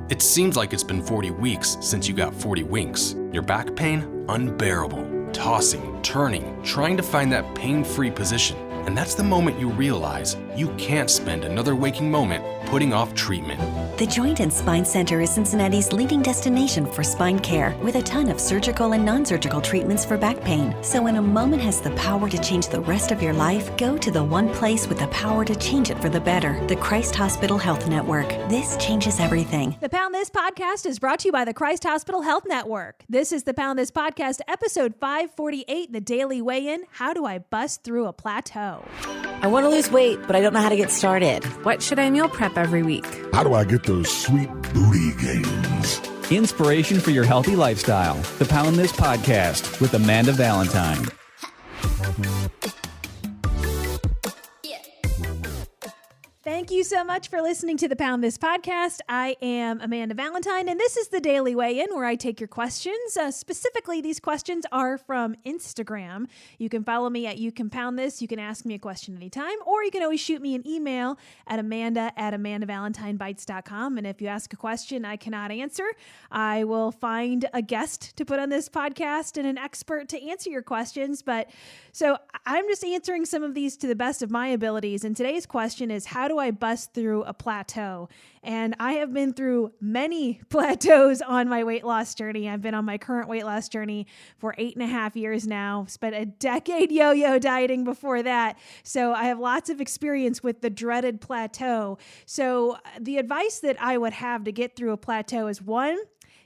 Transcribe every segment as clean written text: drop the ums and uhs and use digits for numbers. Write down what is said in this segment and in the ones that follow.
It seems like it's been 40 weeks since you got 40 winks. Your back pain? Unbearable. Tossing, turning, trying to find that pain-free position. And that's the moment you realize you can't spend another waking moment putting off treatment. The Joint and Spine Center is Cincinnati's leading destination for spine care, with a ton of surgical and non-surgical treatments for back pain. So when a moment has the power to change the rest of your life, go to the one place with the power to change it for the better, the Christ Hospital Health Network. This changes everything. The Pound This podcast is brought to you by the Christ Hospital Health Network. This is the Pound This podcast, episode 548, the Daily Weigh-In, How Do I Bust Through a Plateau? I want to lose weight, but I don't know how to get started. What should I meal prep every week? How do I get those sweet booty gains? Inspiration for your healthy lifestyle. The Pound This podcast with Amanda Valentine. Thank you so much for listening to the Pound This podcast. I am Amanda Valentine, and this is the Daily Weigh-In, where I take your questions. Specifically, these questions are from Instagram. You can follow me at You Can Pound This. You can ask me a question anytime, or you can always shoot me an email at amanda@amandavalentinebites.com. And if you ask a question I cannot answer, I will find a guest to put on this podcast and an expert to answer your questions. So I'm just answering some of these to the best of my abilities. And today's question is, how do I bust through a plateau? And I have been through many plateaus on my weight loss journey. I've been on my current weight loss journey for 8.5 years now, spent a decade yo-yo dieting before that. So I have lots of experience with the dreaded plateau. So the advice that I would have to get through a plateau is, one,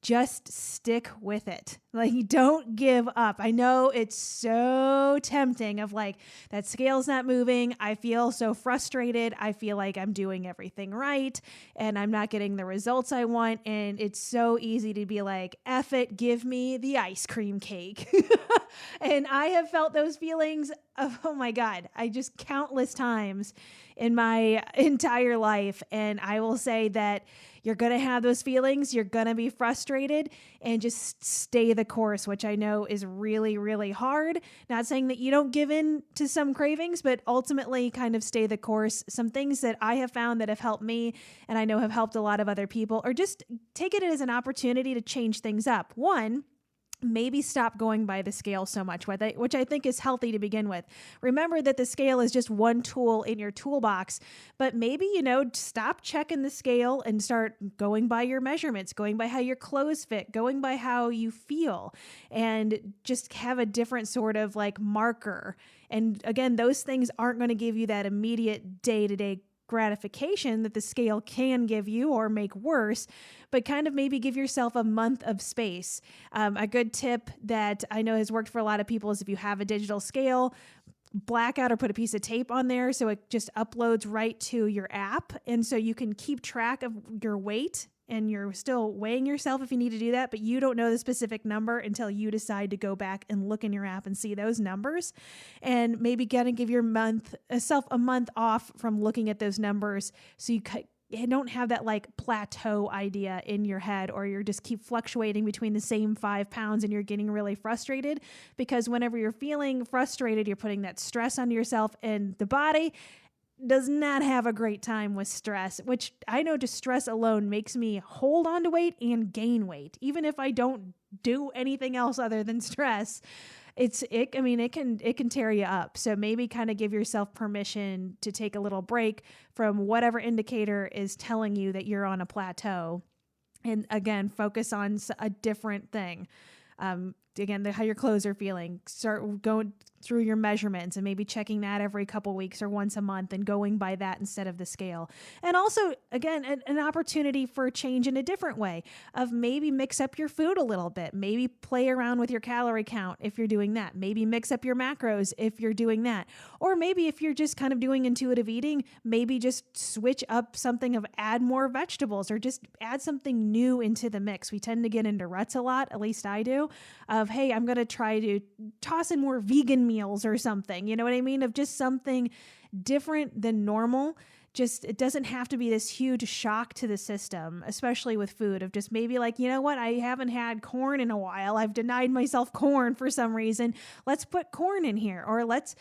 just stick with it. Like, don't give up. I know it's so tempting of like, that scale's not moving. I feel so frustrated. I feel like I'm doing everything right and I'm not getting the results I want. And it's so easy to be like, F it, give me the ice cream cake. And I have felt those feelings of, oh my God, I just countless times in my entire life. And I will say that you're going to have those feelings. You're going to be frustrated, and just stay the course, which I know is really, really hard. Not saying that you don't give in to some cravings, but ultimately kind of stay the course. Some things that I have found that have helped me, and I know have helped a lot of other people, or just take it as an opportunity to change things up. One, maybe stop going by the scale so much, which I think is healthy to begin with. Remember that the scale is just one tool in your toolbox, but maybe, stop checking the scale and start going by your measurements, going by how your clothes fit, going by how you feel, and just have a different sort of like marker. And again, those things aren't going to give you that immediate day-to-day gratification that the scale can give you or make worse, but kind of maybe give yourself a month of space. A good tip that I know has worked for a lot of people is, if you have a digital scale, black out or put a piece of tape on there so it just uploads right to your app. And so you can keep track of your weight, and you're still weighing yourself if you need to do that, but you don't know the specific number until you decide to go back and look in your app and see those numbers. And maybe give yourself a month off from looking at those numbers, so you don't have that like plateau idea in your head, or you're just keep fluctuating between the same 5 pounds and you're getting really frustrated, because whenever you're feeling frustrated, you're putting that stress on yourself, and the body does not have a great time with stress, which I know just stress alone makes me hold on to weight and gain weight. Even if I don't do anything else other than stress, it can tear you up. So maybe kind of give yourself permission to take a little break from whatever indicator is telling you that you're on a plateau. And again, focus on a different thing. Again, how your clothes are feeling. Start going through your measurements and maybe checking that every couple weeks or once a month and going by that instead of the scale. And also, again, an opportunity for change in a different way of maybe mix up your food a little bit. Maybe play around with your calorie count if you're doing that. Maybe mix up your macros if you're doing that. Or maybe if you're just kind of doing intuitive eating, maybe just switch up something of add more vegetables or just add something new into the mix. We tend to get into ruts a lot, at least I do, of, hey, I'm going to try to toss in more vegan meals or something, you know what I mean? Of just something different than normal just, it doesn't have to be this huge shock to the system, especially with food, of just maybe like, you know what, I haven't had corn in a while. I've denied myself corn for some reason. Let's put corn in here, or let's,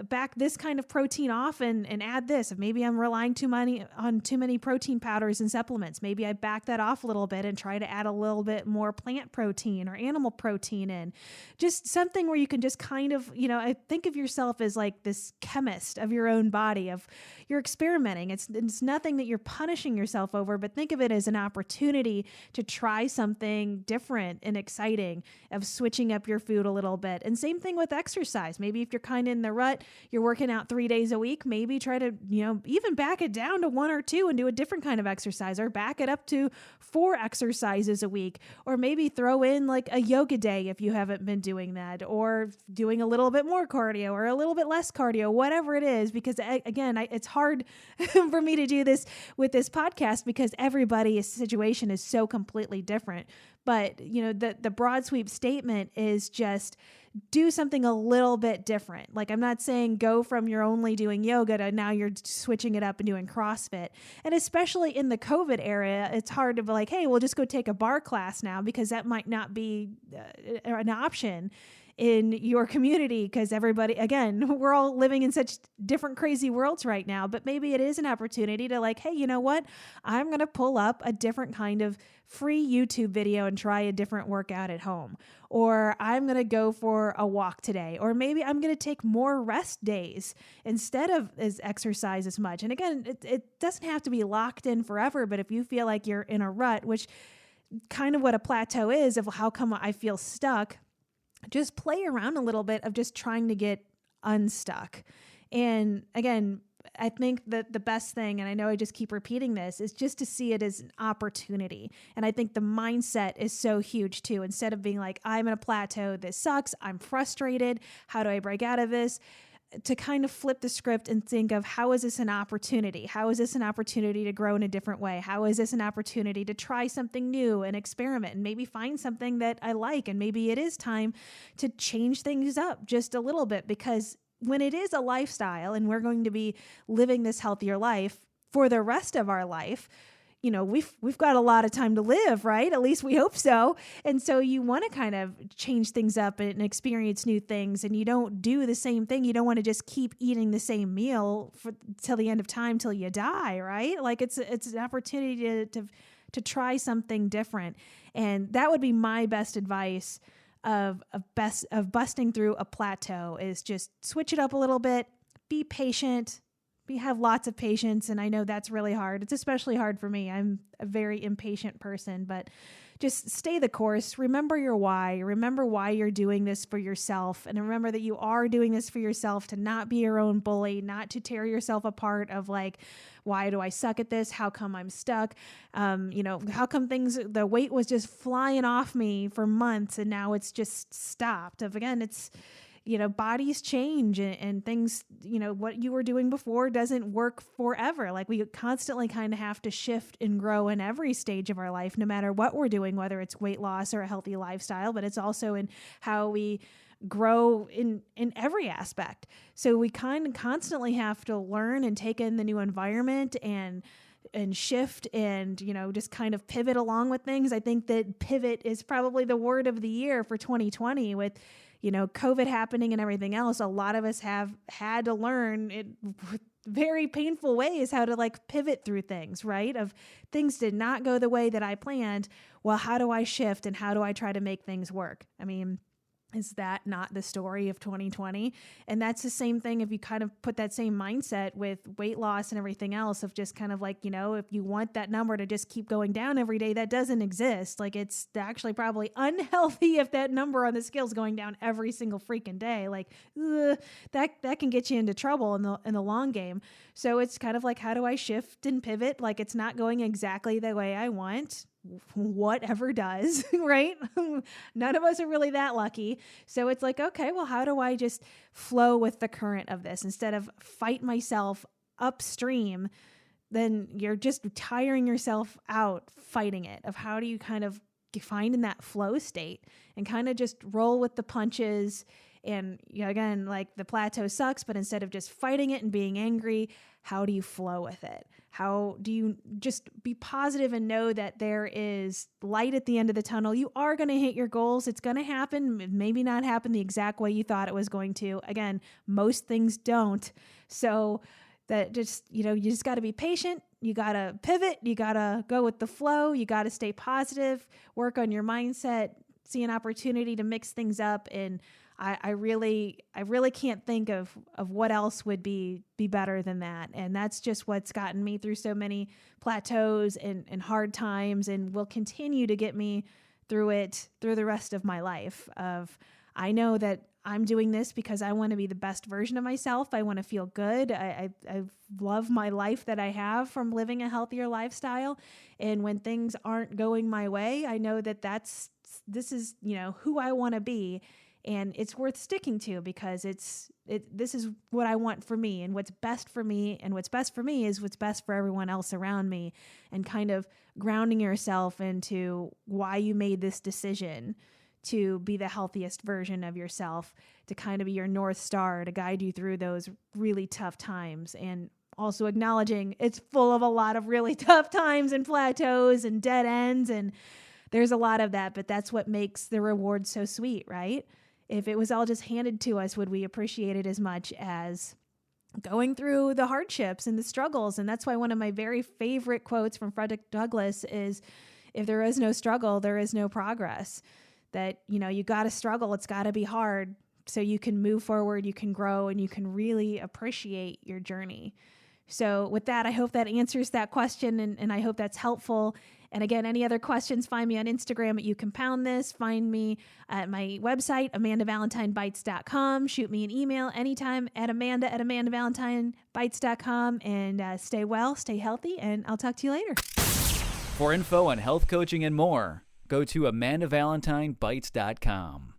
back this kind of protein off and add this. Maybe I'm relying too many protein powders and supplements. Maybe I back that off a little bit and try to add a little bit more plant protein or animal protein in. Just something where you can just kind of, I think of yourself as like this chemist of your own body, of you're experimenting. It's nothing that you're punishing yourself over, but think of it as an opportunity to try something different and exciting, of switching up your food a little bit. And same thing with exercise. Maybe if you're kind of in the rut, you're working out 3 days a week, maybe try to, even back it down to 1 or 2 and do a different kind of exercise, or back it up to 4 exercises a week, or maybe throw in like a yoga day if you haven't been doing that, or doing a little bit more cardio or a little bit less cardio, whatever it is. Because again, it's hard for me to do this with this podcast because everybody's situation is so completely different. But, the broad sweep statement is just do something a little bit different. Like, I'm not saying go from you're only doing yoga to now you're switching it up and doing CrossFit. And especially in the COVID era, it's hard to be like, hey, we'll just go take a bar class now, because that might not be an option in your community, because everybody, again, we're all living in such different crazy worlds right now. But maybe it is an opportunity to like, hey, you know what? I'm going to pull up a different kind of free YouTube video and try a different workout at home. Or I'm going to go for a walk today. Or maybe I'm going to take more rest days instead of exercise as much. And again, it doesn't have to be locked in forever, but if you feel like you're in a rut, which kind of what a plateau is, of how come I feel stuck, just play around a little bit of just trying to get unstuck. And again, I think that the best thing, and I know I just keep repeating this, is just to see it as an opportunity. And I think the mindset is so huge too. Instead of being like, I'm in a plateau, this sucks, I'm frustrated, how do I break out of this? To kind of flip the script and think of, how is this an opportunity? How is this an opportunity to grow in a different way? How is this an opportunity to try something new and experiment and maybe find something that I like? And maybe it is time to change things up just a little bit, because when it is a lifestyle and we're going to be living this healthier life for the rest of our life, we've got a lot of time to live, right? At least we hope so. And so you want to kind of change things up and experience new things. And you don't do the same thing. You don't want to just keep eating the same meal till the end of time, till you die, right? Like it's an opportunity to try something different. And that would be my best advice of busting through a plateau, is just switch it up a little bit, be patient. We have lots of patience, and I know that's really hard. It's especially hard for me. I'm a very impatient person, but just stay the course. Remember your why. Remember why you're doing this for yourself, and remember that you are doing this for yourself, to not be your own bully, not to tear yourself apart of like, why do I suck at this? How come I'm stuck? How come the weight was just flying off me for months and now it's just stopped? Again, it's, bodies change and things, what you were doing before doesn't work forever. Like, we constantly kind of have to shift and grow in every stage of our life, no matter what we're doing, whether it's weight loss or a healthy lifestyle, but it's also in how we grow in every aspect. So we kind of constantly have to learn and take in the new environment and shift and, just kind of pivot along with things. I think that pivot is probably the word of the year for 2020 with, COVID happening and everything else. A lot of us have had to learn it very painful ways how to like pivot through things, right? Of things did not go the way that I planned. Well, how do I shift and how do I try to make things work? I mean, is that not the story of 2020? And that's the same thing if you kind of put that same mindset with weight loss and everything else of just kind of like, if you want that number to just keep going down every day, that doesn't exist. Like, it's actually probably unhealthy if that number on the scale is going down every single freaking day. Like, that can get you into trouble in the long game. So it's kind of like, how do I shift and pivot? Like, it's not going exactly the way I want. Whatever does, right? None of us are really that lucky. So it's like, okay, well, how do I just flow with the current of this instead of fight myself upstream? Then you're just tiring yourself out fighting it. Of how do you kind of find in that flow state and kind of just roll with the punches And again, like the plateau sucks, but instead of just fighting it and being angry, how do you flow with it? How do you just be positive and know that there is light at the end of the tunnel? You are going to hit your goals. It's going to happen. Maybe not happen the exact way you thought it was going to. Again, most things don't. So that just, you just got to be patient. You got to pivot. You got to go with the flow. You got to stay positive, work on your mindset, see an opportunity to mix things up. And I really can't think of what else would be better than that. And that's just what's gotten me through so many plateaus and hard times, and will continue to get me through the rest of my life. I know that I'm doing this because I want to be the best version of myself. I want to feel good. I love my life that I have from living a healthier lifestyle. And when things aren't going my way, I know that this is who I want to be. And it's worth sticking to because this is what I want for me and what's best for me. And what's best for me is what's best for everyone else around me, and kind of grounding yourself into why you made this decision to be the healthiest version of yourself, to kind of be your North Star to guide you through those really tough times. And also acknowledging it's full of a lot of really tough times and plateaus and dead ends. And there's a lot of that, but that's what makes the reward so sweet, right? If it was all just handed to us, would we appreciate it as much as going through the hardships and the struggles? And that's why one of my very favorite quotes from Frederick Douglass is, if there is no struggle, there is no progress. That, you got to struggle. It's got to be hard so you can move forward, you can grow, and you can really appreciate your journey. So with that, I hope that answers that question, and I hope that's helpful. And again, any other questions, find me on Instagram at You Compound This. Find me at my website, AmandaValentineBites.com. Shoot me an email anytime at AmandaValentineBites.com. And stay well, stay healthy, and I'll talk to you later. For info on health coaching and more, go to AmandaValentineBites.com.